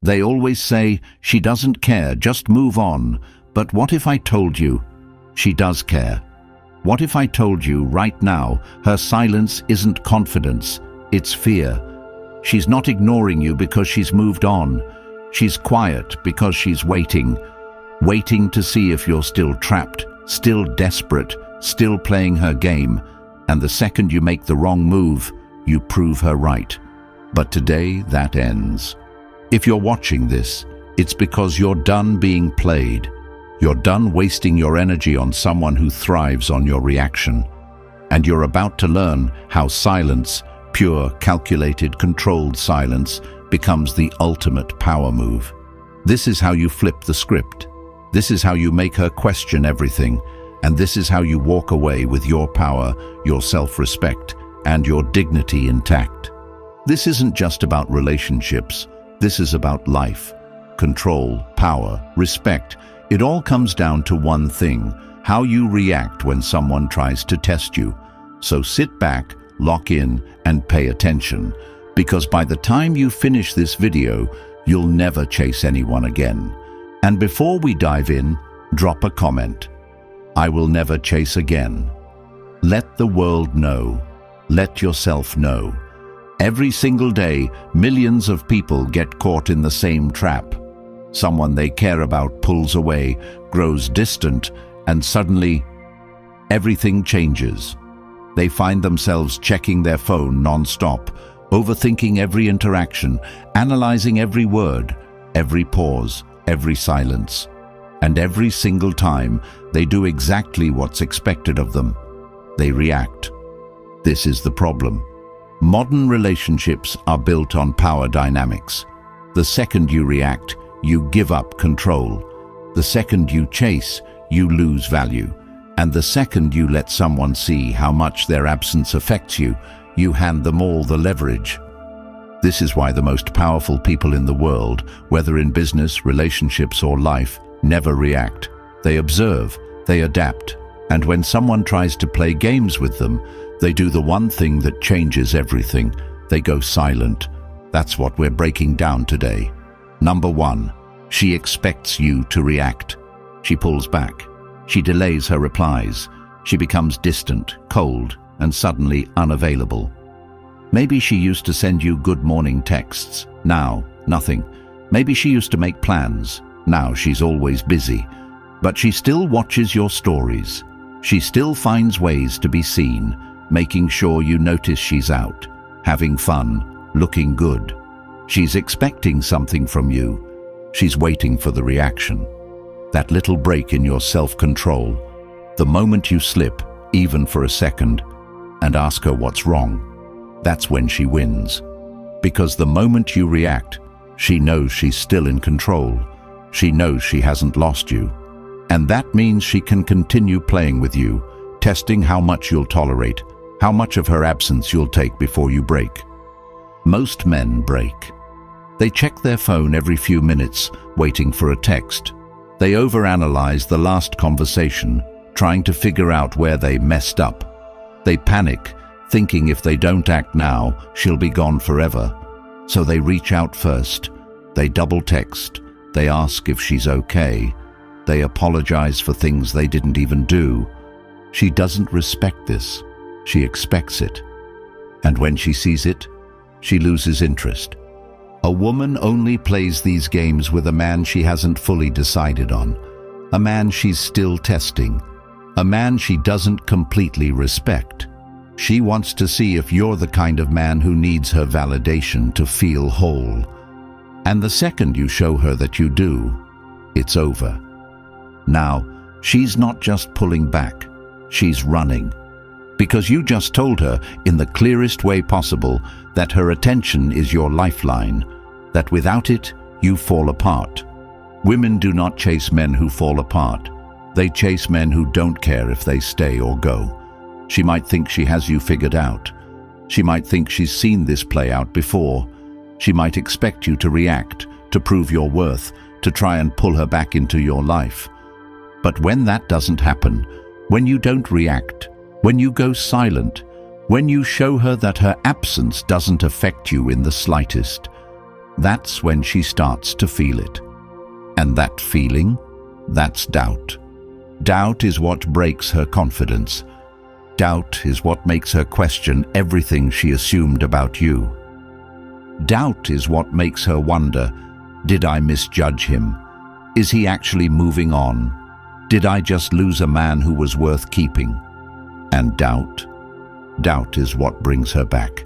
They always say, "She doesn't care, just move on." But what if I told you she does care? What if I told you right now her silence isn't confidence, it's fear? She's not ignoring you because she's moved on. She's quiet because she's waiting to see if you're still trapped, still desperate, still playing her game. And the second you make the wrong move, you prove her right. But today that ends. If you're watching this, it's because you're done being played. You're done wasting your energy on someone who thrives on your reaction. And you're about to learn how silence, pure, calculated, controlled silence, becomes the ultimate power move. This is how you flip the script. This is how you make her question everything. And this is how you walk away with your power, your self-respect, and your dignity intact. This isn't just about relationships. This is about life. Control, power, respect. It all comes down to one thing: how you react when someone tries to test you. So sit back, lock in, and pay attention, because by the time you finish this video, you'll never chase anyone again. And before we dive in, drop a comment. I will never chase again. Let the world know. Let yourself know. Every single day, millions of people get caught in the same trap. Someone they care about pulls away, grows distant, and suddenly, everything changes. They find themselves checking their phone non-stop, overthinking every interaction, analyzing every word, every pause, every silence. And every single time, they do exactly what's expected of them. They react. This is the problem. Modern relationships are built on power dynamics. The second you react, you give up control. The second you chase, you lose value. And the second you let someone see how much their absence affects you, you hand them all the leverage. This is why the most powerful people in the world, whether in business, relationships, or life, never react. They observe, they adapt, and when someone tries to play games with them, they do the one thing that changes everything. They go silent. That's what we're breaking down today. Number 1, she expects you to react. She pulls back. She delays her replies. She becomes distant, cold, and suddenly unavailable. Maybe she used to send you good morning texts. Now, nothing. Maybe she used to make plans. Now she's always busy. But she still watches your stories. She still finds ways to be seen, making sure you notice she's out, having fun, looking good. She's expecting something from you. She's waiting for the reaction. That little break in your self-control, the moment you slip, even for a second, and ask her what's wrong, that's when she wins. Because the moment you react, she knows she's still in control. She knows she hasn't lost you. And that means she can continue playing with you, testing how much you'll tolerate, how much of her absence you'll take before you break. Most men break. They check their phone every few minutes, waiting for a text. They overanalyze the last conversation, trying to figure out where they messed up. They panic, thinking if they don't act now, she'll be gone forever. So they reach out first. They double text. They ask if she's okay. They apologize for things they didn't even do. She doesn't respect this. She expects it. And when she sees it, she loses interest. A woman only plays these games with a man she hasn't fully decided on, a man she's still testing, a man she doesn't completely respect. She wants to see if you're the kind of man who needs her validation to feel whole. And the second you show her that you do, it's over. Now, she's not just pulling back, she's running. Because you just told her in the clearest way possible that her attention is your lifeline, that without it, you fall apart. Women do not chase men who fall apart. They chase men who don't care if they stay or go. She might think she has you figured out. She might think she's seen this play out before. She might expect you to react, to prove your worth, to try and pull her back into your life. But when that doesn't happen, when you don't react, when you go silent, when you show her that her absence doesn't affect you in the slightest, that's when she starts to feel it. And that feeling, that's doubt. Doubt is what breaks her confidence. Doubt is what makes her question everything she assumed about you. Doubt is what makes her wonder, did I misjudge him? Is he actually moving on? Did I just lose a man who was worth keeping? And doubt is what brings her back.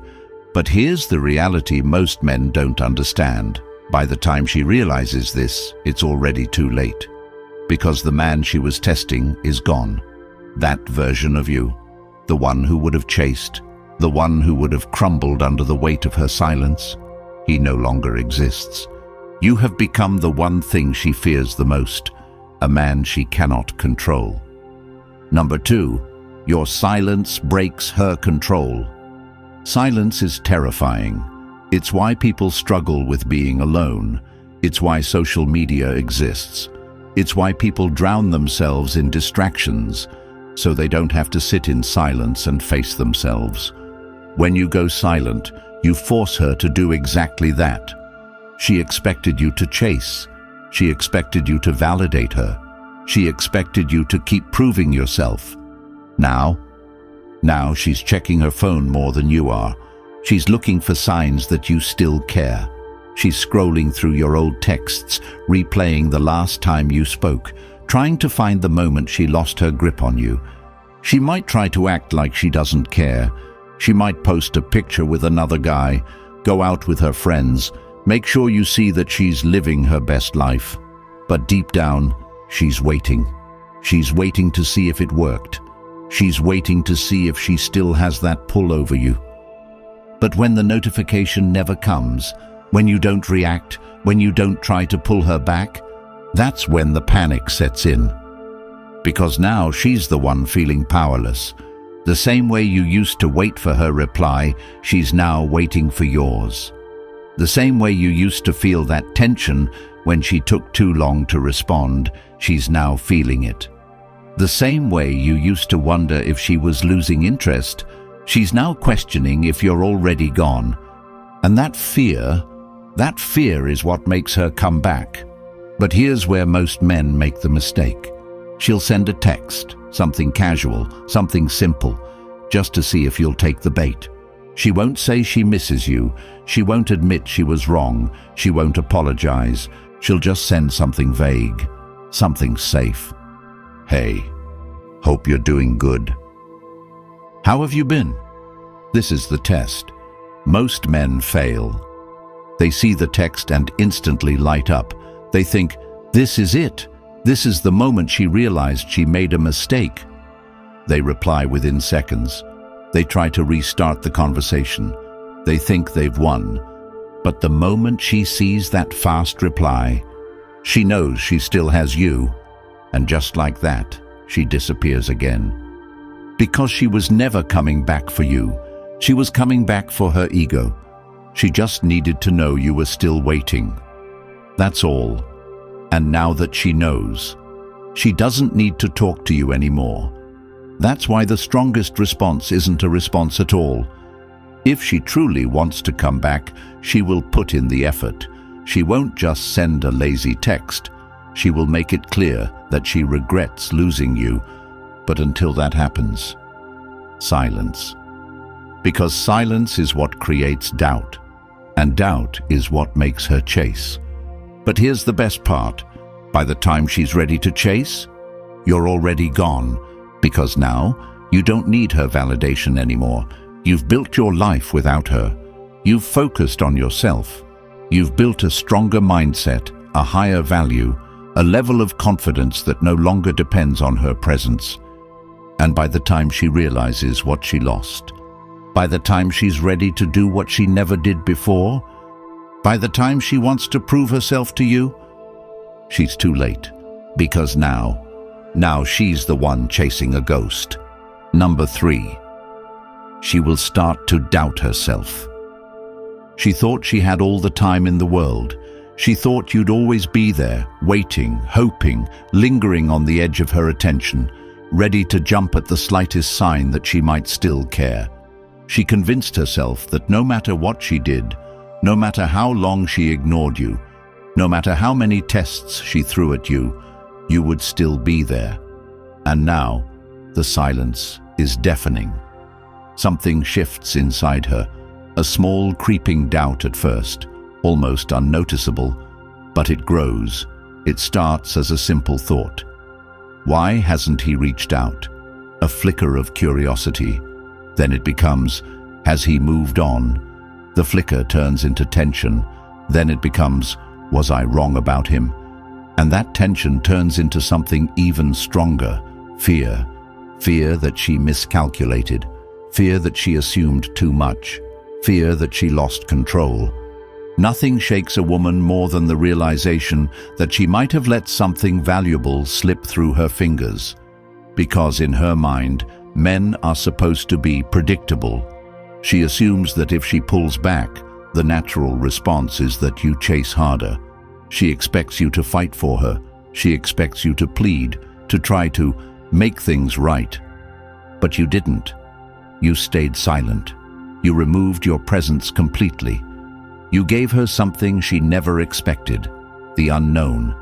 But here's the reality most men don't understand. By the time she realizes this, it's already too late. Because the man she was testing is gone. That version of you. The one who would have chased. The one who would have crumbled under the weight of her silence. He no longer exists. You have become the one thing she fears the most. A man she cannot control. Number 2. Your silence breaks her control. Silence is terrifying. It's why people struggle with being alone. It's why social media exists. It's why people drown themselves in distractions, so they don't have to sit in silence and face themselves. When you go silent, you force her to do exactly that. She expected you to chase. She expected you to validate her. She expected you to keep proving yourself. Now she's checking her phone more than you are. She's looking for signs that you still care. She's scrolling through your old texts, replaying the last time you spoke, trying to find the moment she lost her grip on you. She might try to act like she doesn't care. She might post a picture with another guy, go out with her friends, make sure you see that she's living her best life. But deep down, she's waiting. She's waiting to see if it worked. She's waiting to see if she still has that pull over you. But when the notification never comes, when you don't react, when you don't try to pull her back, that's when the panic sets in. Because now she's the one feeling powerless. The same way you used to wait for her reply, she's now waiting for yours. The same way you used to feel that tension when she took too long to respond, she's now feeling it. The same way you used to wonder if she was losing interest, she's now questioning if you're already gone. And that fear is what makes her come back. But here's where most men make the mistake. She'll send a text, something casual, something simple, just to see if you'll take the bait. She won't say she misses you. She won't admit she was wrong. She won't apologize. She'll just send something vague, something safe. Hey, hope you're doing good. How have you been? This is the test. Most men fail. They see the text and instantly light up. They think, this is it. This is the moment she realized she made a mistake. They reply within seconds. They try to restart the conversation. They think they've won. But the moment she sees that fast reply, she knows she still has you. And just like that, she disappears again. Because she was never coming back for you. She was coming back for her ego. She just needed to know you were still waiting. That's all. And now that she knows, she doesn't need to talk to you anymore. That's why the strongest response isn't a response at all. If she truly wants to come back, she will put in the effort. She won't just send a lazy text. She will make it clear that she regrets losing you. But until that happens, silence. Because silence is what creates doubt, and doubt is what makes her chase. But here's the best part. By the time she's ready to chase, you're already gone. Because now, you don't need her validation anymore. You've built your life without her. You've focused on yourself. You've built a stronger mindset, a higher value, a level of confidence that no longer depends on her presence. And by the time she realizes what she lost, by the time she's ready to do what she never did before, by the time she wants to prove herself to you, she's too late. Because now she's the one chasing a ghost. Number 3, she will start to doubt herself. She thought she had all the time in the world. She thought you'd always be there, waiting, hoping, lingering on the edge of her attention, ready to jump at the slightest sign that she might still care. She convinced herself that no matter what she did, No matter how long she ignored you, no matter how many tests she threw at you, you would still be there. And now, the silence is deafening. Something shifts inside her, a small creeping doubt at first, almost unnoticeable, but it grows. It starts as a simple thought. Why hasn't he reached out? A flicker of curiosity. Then it becomes, has he moved on? The flicker turns into tension. Then it becomes, was I wrong about him? And that tension turns into something even stronger, fear. Fear that she miscalculated. Fear that she assumed too much. Fear that she lost control. Nothing shakes a woman more than the realization that she might have let something valuable slip through her fingers. Because in her mind, men are supposed to be predictable. She assumes that if she pulls back, the natural response is that you chase harder. She expects you to fight for her. She expects you to plead, to try to make things right. But you didn't. You stayed silent. You removed your presence completely. You gave her something she never expected, the unknown.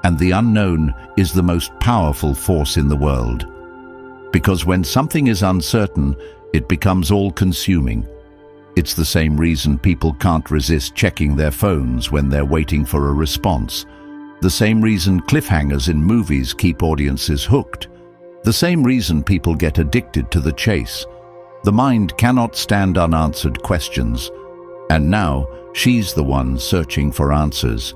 And the unknown is the most powerful force in the world. Because when something is uncertain, it becomes all-consuming. It's the same reason people can't resist checking their phones when they're waiting for a response. The same reason cliffhangers in movies keep audiences hooked. The same reason people get addicted to the chase. The mind cannot stand unanswered questions. And now, she's the one searching for answers.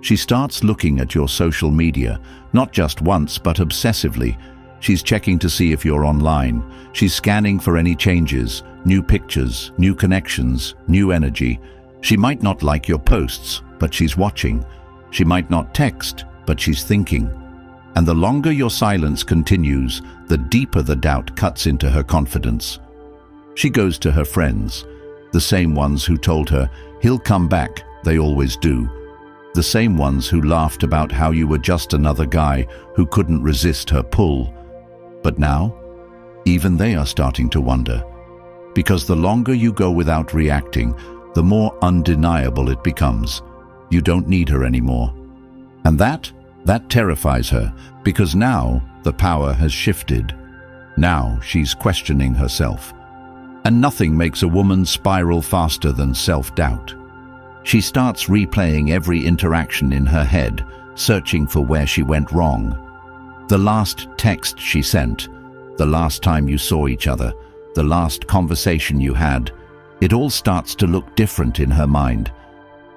She starts looking at your social media, not just once, but obsessively. She's checking to see if you're online. She's scanning for any changes, new pictures, new connections, new energy. She might not like your posts, but she's watching. She might not text, but she's thinking. And the longer your silence continues, the deeper the doubt cuts into her confidence. She goes to her friends, the same ones who told her, he'll come back, they always do. The same ones who laughed about how you were just another guy who couldn't resist her pull. But now, even they are starting to wonder. Because the longer you go without reacting, the more undeniable it becomes. You don't need her anymore. And that terrifies her, because now the power has shifted. Now she's questioning herself. And nothing makes a woman spiral faster than self-doubt. She starts replaying every interaction in her head, searching for where she went wrong. The last text she sent, the last time you saw each other, the last conversation you had, it all starts to look different in her mind.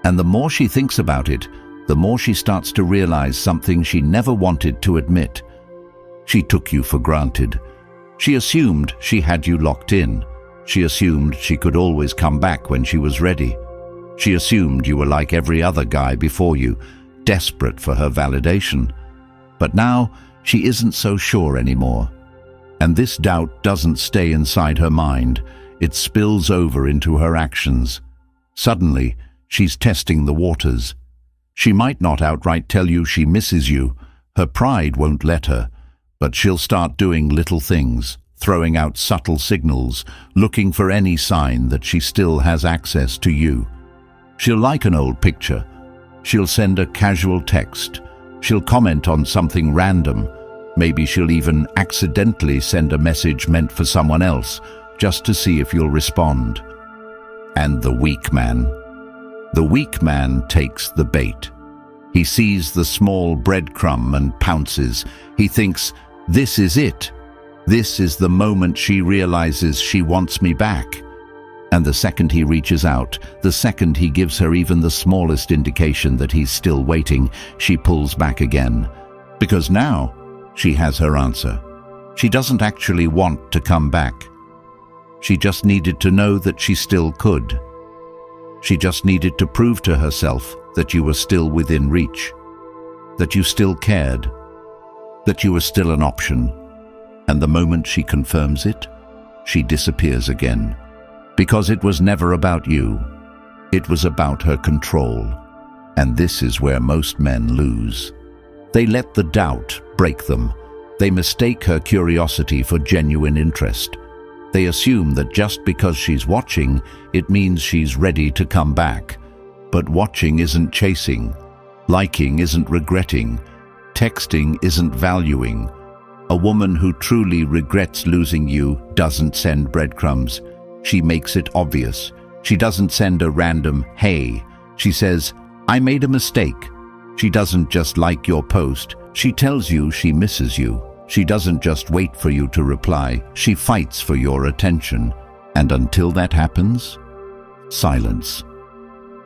And the more she thinks about it, the more she starts to realize something she never wanted to admit. She took you for granted. She assumed she had you locked in. She assumed she could always come back when she was ready. She assumed you were like every other guy before you, desperate for her validation. But now, she isn't so sure anymore. And this doubt doesn't stay inside her mind. It spills over into her actions. Suddenly, she's testing the waters. She might not outright tell you she misses you. Her pride won't let her. But she'll start doing little things, throwing out subtle signals, looking for any sign that she still has access to you. She'll like an old picture. She'll send a casual text. She'll comment on something random. Maybe she'll even accidentally send a message meant for someone else, just to see if you'll respond. And the weak man. The weak man takes the bait. He sees the small breadcrumb and pounces. He thinks, this is it. This is the moment she realizes she wants me back. And the second he reaches out, the second he gives her even the smallest indication that he's still waiting, she pulls back again. Because now, she has her answer. She doesn't actually want to come back. She just needed to know that she still could. She just needed to prove to herself that you were still within reach, that you still cared, that you were still an option. And the moment she confirms it, she disappears again. Because it was never about you. It was about her control. And this is where most men lose. They let the doubt break them. They mistake her curiosity for genuine interest. They assume that just because she's watching, it means she's ready to come back. But watching isn't chasing. Liking isn't regretting. Texting isn't valuing. A woman who truly regrets losing you doesn't send breadcrumbs. She makes it obvious. She doesn't send a random "hey." She says, "I made a mistake." She doesn't just like your post. She tells you she misses you. She doesn't just wait for you to reply. She fights for your attention. And until that happens, silence.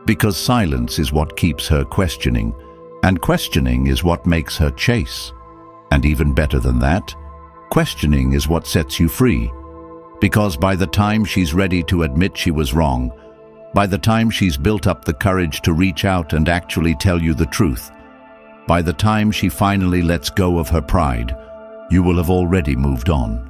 Because silence is what keeps her questioning, and questioning is what makes her chase. And even better than that, questioning is what sets you free. Because by the time she's ready to admit she was wrong, by the time she's built up the courage to reach out and actually tell you the truth, by the time she finally lets go of her pride, you will have already moved on.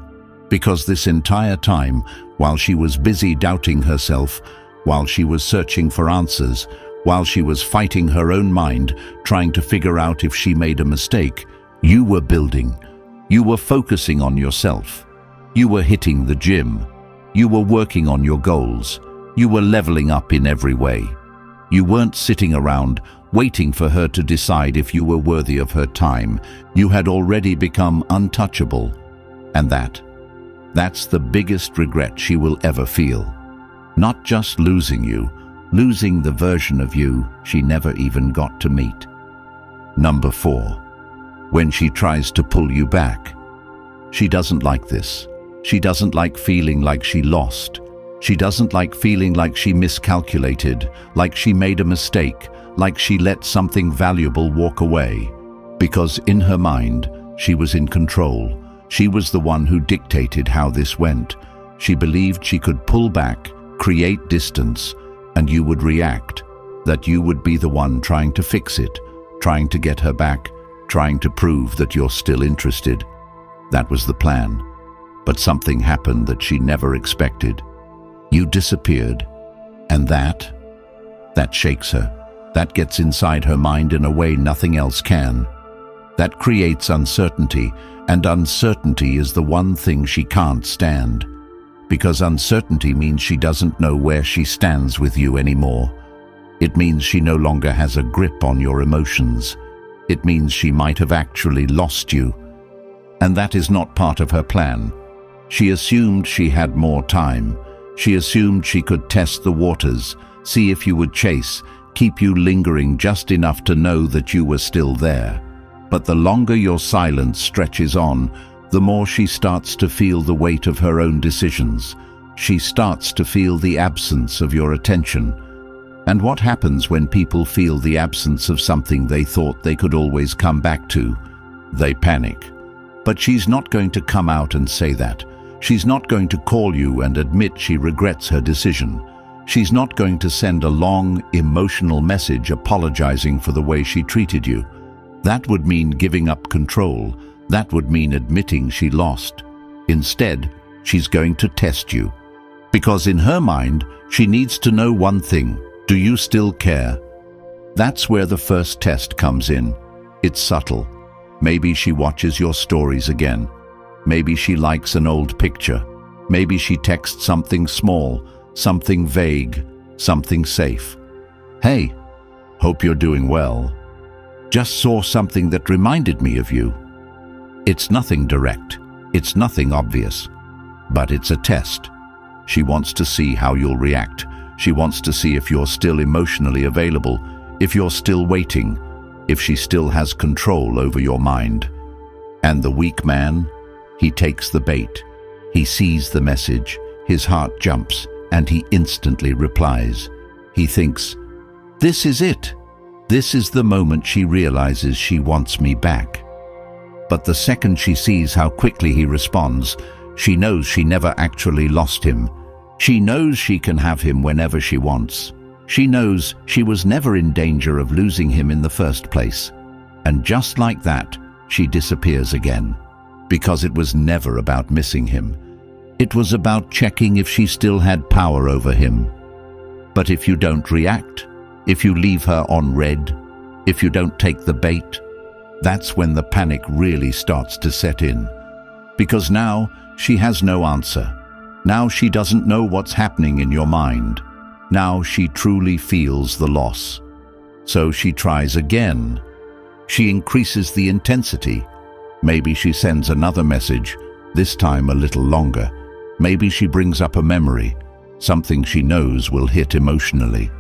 Because this entire time, while she was busy doubting herself, while she was searching for answers, while she was fighting her own mind, trying to figure out if she made a mistake, you were building. You were focusing on yourself. You were hitting the gym. You were working on your goals. You were leveling up in every way. You weren't sitting around waiting for her to decide if you were worthy of her time. You had already become untouchable. And that's the biggest regret she will ever feel. Not just losing you, losing the version of you she never even got to meet. Number 4. When she tries to pull you back. She doesn't like this. She doesn't like feeling like she lost. She doesn't like feeling like she miscalculated, like she made a mistake, like she let something valuable walk away. Because in her mind, she was in control. She was the one who dictated how this went. She believed she could pull back, create distance, and you would react, that you would be the one trying to fix it, trying to get her back, trying to prove that you're still interested. That was the plan. But something happened that she never expected. You disappeared, and that shakes her. That gets inside her mind in a way nothing else can. That creates uncertainty, and uncertainty is the one thing she can't stand. Because uncertainty means she doesn't know where she stands with you anymore. It means she no longer has a grip on your emotions. It means she might have actually lost you. And that is not part of her plan. She assumed she had more time. She assumed she could test the waters, see if you would chase, keep you lingering just enough to know that you were still there. But the longer your silence stretches on, the more she starts to feel the weight of her own decisions. She starts to feel the absence of your attention. And what happens when people feel the absence of something they thought they could always come back to? They panic. But she's not going to come out and say that. She's not going to call you and admit she regrets her decision. She's not going to send a long, emotional message apologizing for the way she treated you. That would mean giving up control. That would mean admitting she lost. Instead, she's going to test you. Because in her mind, she needs to know one thing. Do you still care? That's where the first test comes in. It's subtle. Maybe she watches your stories again. Maybe she likes an old picture. Maybe she texts something small, something vague, something safe. "Hey, hope you're doing well. Just saw something that reminded me of you." It's nothing direct. It's nothing obvious. But it's a test. She wants to see how you'll react. She wants to see if you're still emotionally available, if you're still waiting, if she still has control over your mind. And the weak man, he takes the bait. He sees the message, his heart jumps, and he instantly replies. He thinks, "This is it. This is the moment she realizes she wants me back." But the second she sees how quickly he responds, she knows she never actually lost him. She knows she can have him whenever she wants. She knows she was never in danger of losing him in the first place. And just like that, she disappears again. Because it was never about missing him. It was about checking if she still had power over him. But if you don't react, if you leave her on red, if you don't take the bait, that's when the panic really starts to set in. Because now she has no answer. Now she doesn't know what's happening in your mind. Now she truly feels the loss. So she tries again. She increases the intensity. Maybe she sends another message, this time a little longer. Maybe she brings up a memory, something she knows will hit emotionally.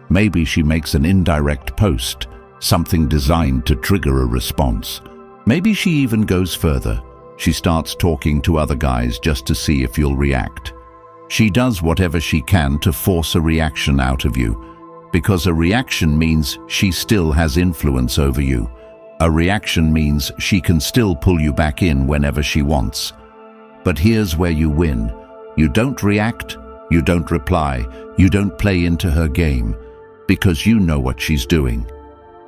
Maybe she makes an indirect post, something designed to trigger a response. Maybe she even goes further. She starts talking to other guys just to see if you'll react. She does whatever she can to force a reaction out of you, because a reaction means she still has influence over you. A reaction means she can still pull you back in whenever she wants. But here's where you win. You don't react, you don't reply, you don't play into her game, because you know what she's doing.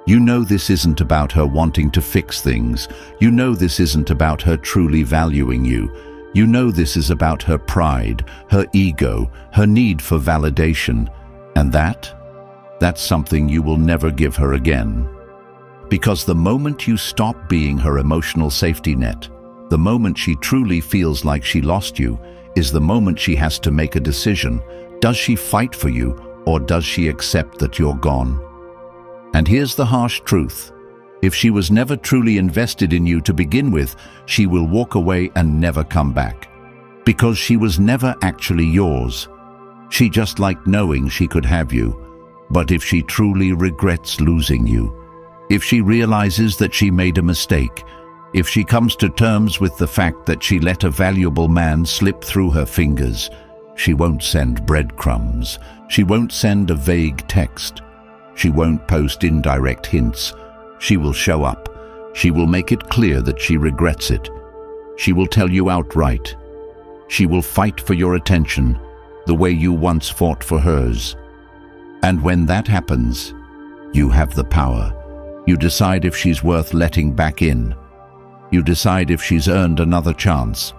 You know this isn't about her wanting to fix things. You know this isn't about her truly valuing you. You know this is about her pride, her ego, her need for validation. And that's something you will never give her again. Because the moment you stop being her emotional safety net, the moment she truly feels like she lost you, is the moment she has to make a decision. Does she fight for you, or does she accept that you're gone? And here's the harsh truth. If she was never truly invested in you to begin with, she will walk away and never come back. Because she was never actually yours. She just liked knowing she could have you. But if she truly regrets losing you, if she realizes that she made a mistake, if she comes to terms with the fact that she let a valuable man slip through her fingers, she won't send breadcrumbs. She won't send a vague text. She won't post indirect hints. She will show up. She will make it clear that she regrets it. She will tell you outright. She will fight for your attention the way you once fought for hers. And when that happens, you have the power. You decide if she's worth letting back in. You decide if she's earned another chance.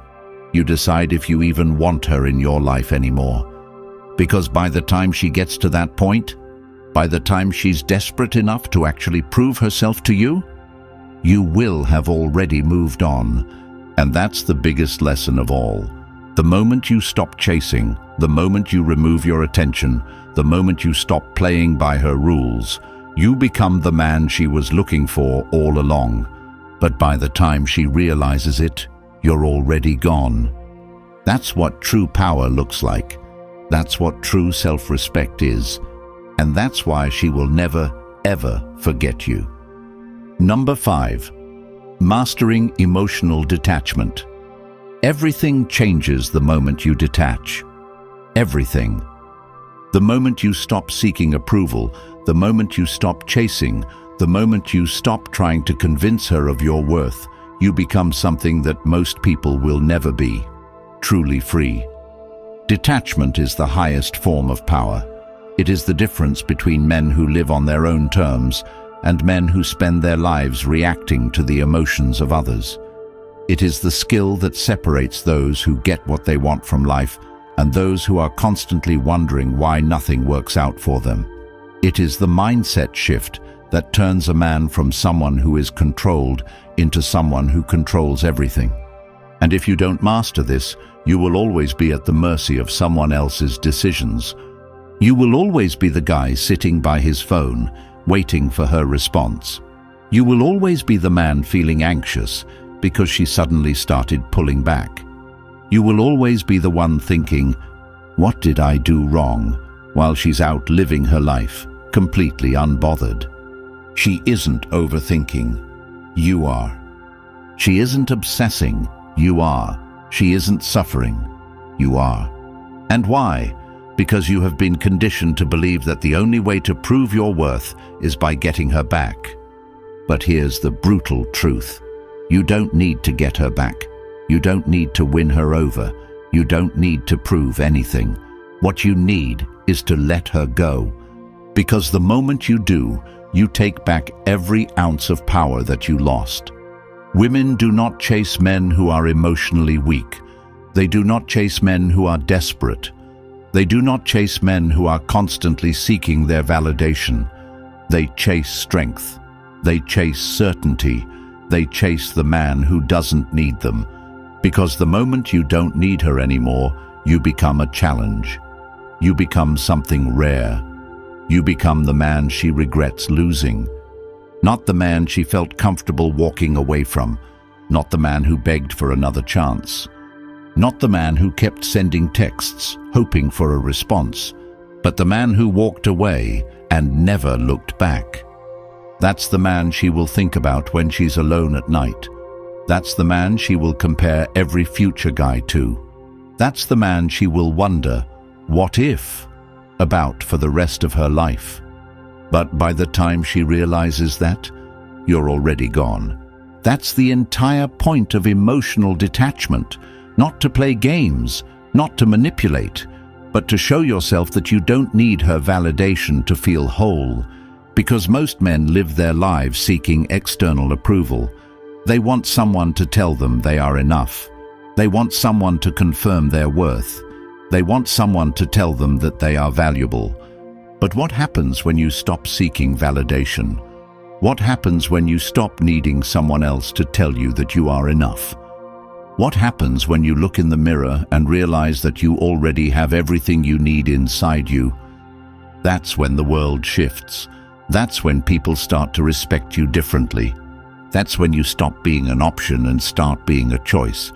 You decide if you even want her in your life anymore. Because by the time she gets to that point, by the time she's desperate enough to actually prove herself to you, you will have already moved on. And that's the biggest lesson of all. The moment you stop chasing, the moment you remove your attention, the moment you stop playing by her rules, you become the man she was looking for all along. But by the time she realizes it, you're already gone. That's what true power looks like. That's what true self-respect is. And that's why she will never, ever forget you. Number 5. Mastering emotional detachment. Everything changes the moment you detach. Everything. The moment you stop seeking approval, the moment you stop chasing, the moment you stop trying to convince her of your worth, you become something that most people will never be, truly free. Detachment is the highest form of power. It is the difference between men who live on their own terms and men who spend their lives reacting to the emotions of others. It is the skill that separates those who get what they want from life and those who are constantly wondering why nothing works out for them. It is the mindset shift that turns a man from someone who is controlled into someone who controls everything. And if you don't master this, you will always be at the mercy of someone else's decisions. You will always be the guy sitting by his phone, waiting for her response. You will always be the man feeling anxious because she suddenly started pulling back. You will always be the one thinking, "What did I do wrong?" while she's out living her life, completely unbothered. She isn't overthinking. You are. She isn't obsessing. You are. She isn't suffering. You are. And why? Because you have been conditioned to believe that the only way to prove your worth is by getting her back. But here's the brutal truth. You don't need to get her back. You don't need to win her over. You don't need to prove anything. What you need is to let her go. Because the moment you do, you take back every ounce of power that you lost. Women do not chase men who are emotionally weak. They do not chase men who are desperate. They do not chase men who are constantly seeking their validation. They chase strength. They chase certainty. They chase the man who doesn't need them. Because the moment you don't need her anymore, you become a challenge. You become something rare. You become the man she regrets losing. Not the man she felt comfortable walking away from. Not the man who begged for another chance. Not the man who kept sending texts, hoping for a response, but the man who walked away and never looked back. That's the man she will think about when she's alone at night. That's the man she will compare every future guy to. That's the man she will wonder, what if, about for the rest of her life. But by the time she realizes that, you're already gone. That's the entire point of emotional detachment. Not to play games, not to manipulate, but to show yourself that you don't need her validation to feel whole. Because most men live their lives seeking external approval. They want someone to tell them they are enough. They want someone to confirm their worth. They want someone to tell them that they are valuable. But what happens when you stop seeking validation? What happens when you stop needing someone else to tell you that you are enough? What happens when you look in the mirror and realize that you already have everything you need inside you? That's when the world shifts. That's when people start to respect you differently. That's when you stop being an option and start being a choice.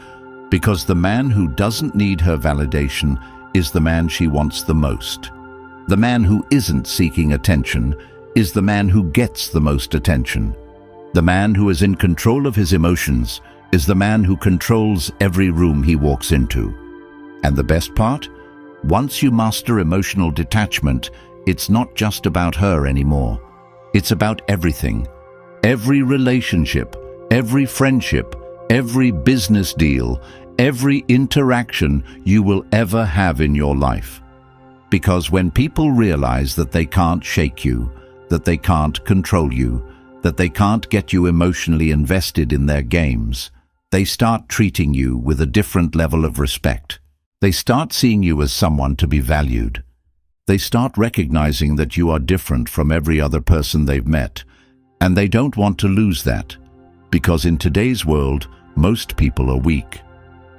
Because the man who doesn't need her validation is the man she wants the most. The man who isn't seeking attention is the man who gets the most attention. The man who is in control of his emotions is the man who controls every room he walks into. And the best part? Once you master emotional detachment, it's not just about her anymore. It's about everything. Every relationship, every friendship, every business deal, every interaction you will ever have in your life. Because when people realize that they can't shake you, that they can't control you, that they can't get you emotionally invested in their games, they start treating you with a different level of respect. They start seeing you as someone to be valued. They start recognizing that you are different from every other person they've met, and they don't want to lose that, because in today's world, most people are weak.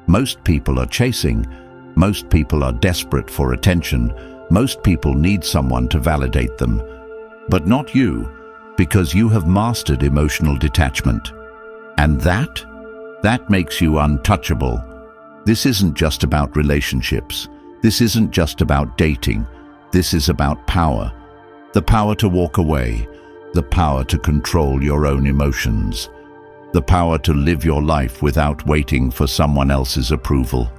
Most people are chasing. Most people are desperate for attention. Most people need someone to validate them. But not you, because you have mastered emotional detachment. And that makes you untouchable. This isn't just about relationships. This isn't just about dating. This is about power. The power to walk away. The power to control your own emotions. The power to live your life without waiting for someone else's approval.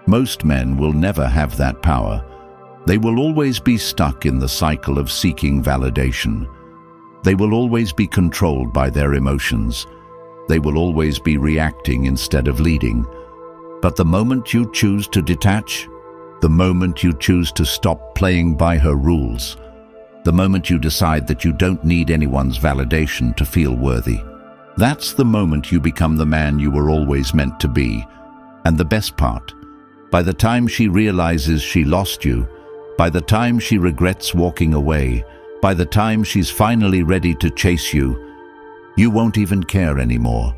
Most men will never have that power. They will always be stuck in the cycle of seeking validation. They will always be controlled by their emotions. They will always be reacting instead of leading. But the moment you choose to detach, the moment you choose to stop playing by her rules, the moment you decide that you don't need anyone's validation to feel worthy, that's the moment you become the man you were always meant to be. And the best part, by the time she realizes she lost you, by the time she regrets walking away, by the time she's finally ready to chase you, you won't even care anymore.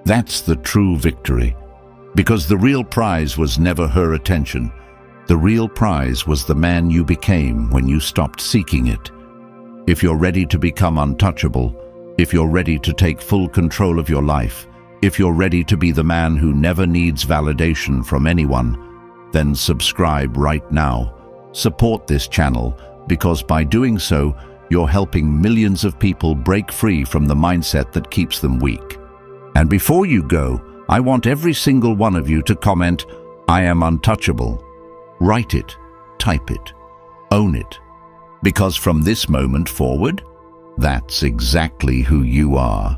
That's the true victory. Because the real prize was never her attention. The real prize was the man you became when you stopped seeking it. If you're ready to become untouchable, if you're ready to take full control of your life, if you're ready to be the man who never needs validation from anyone, then subscribe right now. Support this channel, because by doing so, you're helping millions of people break free from the mindset that keeps them weak. And before you go, I want every single one of you to comment, "I am untouchable." Write it, type it, own it. Because from this moment forward, that's exactly who you are.